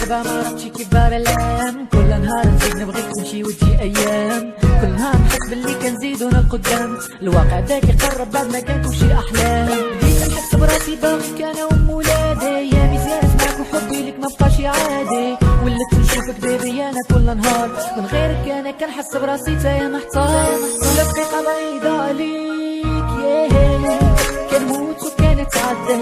الزربة ما عرفتش كيف بارلام. كل نهار نزيد نبغيك تمشي وتجي ايام، كل نهار نحس باللي كنزيدو للقدام. الواقع داك يقرب بعد ما كان كلشي احلام. بديت نحس براسي باغيك انا وام ولادي، يا مزيان معاك وحبي لك مبقاش عادي. ولت نشوفك بيبي انا كل نهار، من غيرك انا كنحس براسي تايا محتار. كل دقيقة بعيدة عليك كنموت وكنتعدى،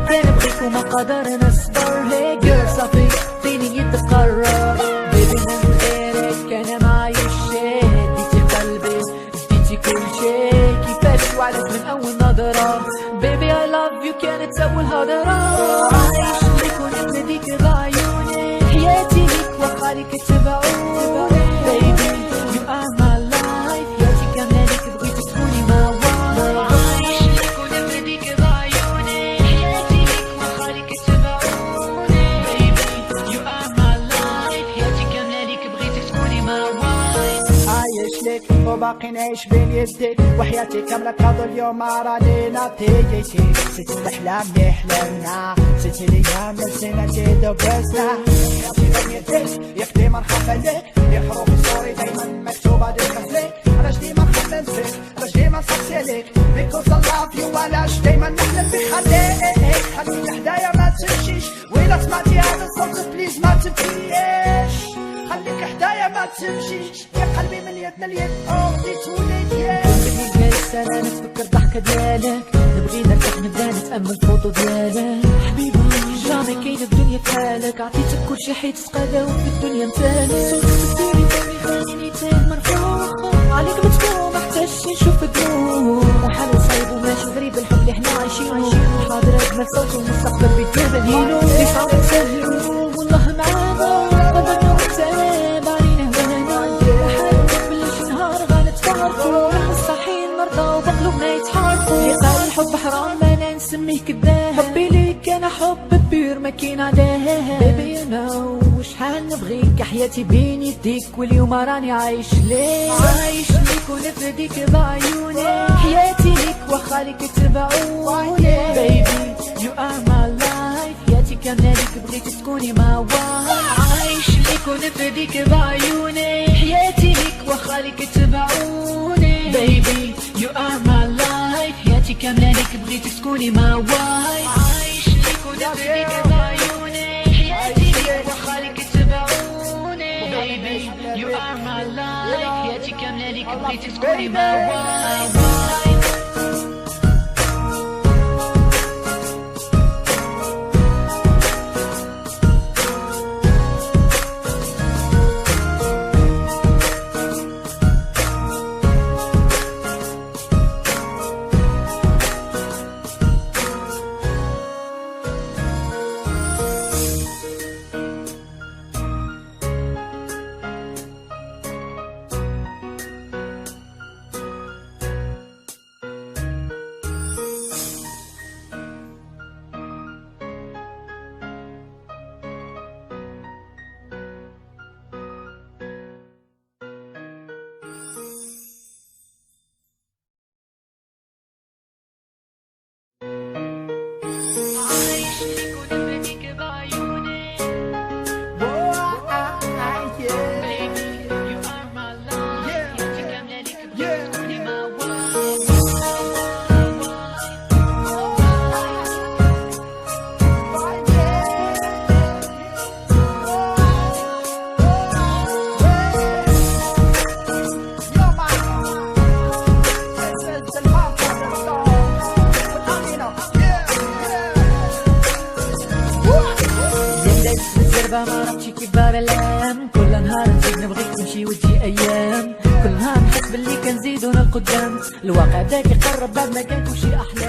كنبغيك وما قادر نصبر. هي جير صافي فيني يتقرب بيبي، من غيرك انا معايش شي. ديتي قلبي ديتي كل شي، كيفاش وعدك من اول نظرة. بيبي I love you كانت اول هضرة. عايش ليك ونبديك بعيوني، حياتي ليك وخالك تبعوني. بيبي you are my life، حياتي كاملة ليك بغيت تكوني my wife. عايش ليك ونبديك بعيوني، حياتي ليك وخالك تبعوني. بيبي you are my life، حياتي كاملة ليك بغيت تكوني my wife. عايش لك وباقي نعيش بين يديك، وحياتي كاملة كاظل اليوم رانينا تيجيتي. ستي الأحلام اللي حلمنا، ستي الأيام نسينا نزيد وبسنا. حياتي بين يديك يكفي ما نخاف عليك، في حروف الصوري دايما مكتوبة ديما فيك. علاش ديما نخمم فيك، علاش ديما نصحصي عليك، because I love you. علاش دايما نحلم بك، خليك حدايا ما تمشيش. وإلا سمعتي هذا الصوت بليز ما تبكيش، خليك حدايا ما تمشيش. يا قلبي من يدنا اليد أورديت وليد. نبغي جالس انا نتفكر ضحكة ديالك، نبغي نرتاح نبدا نتأمل فوطو ديالك. حبيبي جامي كاين في الدنيا كحالك، عطيتك كلشي حيت تقاداو في الدنيا مثالك. صوتك تديري فمي خليني تايه مرفوع، عليك متكون محتاجش نشوف الدروب. وحال صايب وماشي غريب الحب اللي حنا عايشينو، حاضر اجمل صوت والمستقبل بيتقابل هينو. اللي صعب نسهلو والله معانا، غدا نتساب علينا هوانا. وحال بلش نهار غنتفارقو، مستحيل نرضى وبقلوبنا يتحارقو. اللي قال الحب حرام انا نسميه كذاب، حبي ليك انا حب كبير ما كاين عليه. بيبي يو نو شحال نبغيك، حياتي بين يديك واليوم راني عايش ليك. عايش ليك ونفديك بعيوني، حياتي ليك وخالك تبعوني. بيبي يو ار ماي لايف، حياتي كاملة ليك بغيت تكوني ما وايف. عايش ليك ونفديك بعيوني، حياتي ليك وخالك تبعوني. بيبي يو ار ماي لايف، حياتي كاملة ليك بغيت تكوني ما وايف. عايش ليك ونفديك بعيوني، حياتي ليك وخالك تبعوني. بيبي يو ار ماي لايف، حياتي كاملة ليك بغيت تكوني ما وايف. الزربة ما عرفتش كيف بارلام. كل نهار نزيد نبغيك تمشي وتجي ايام، كل نهار نحس باللي كنزيدو للقدام. الواقع داك يقرب بعد ما كان كلشي احلام.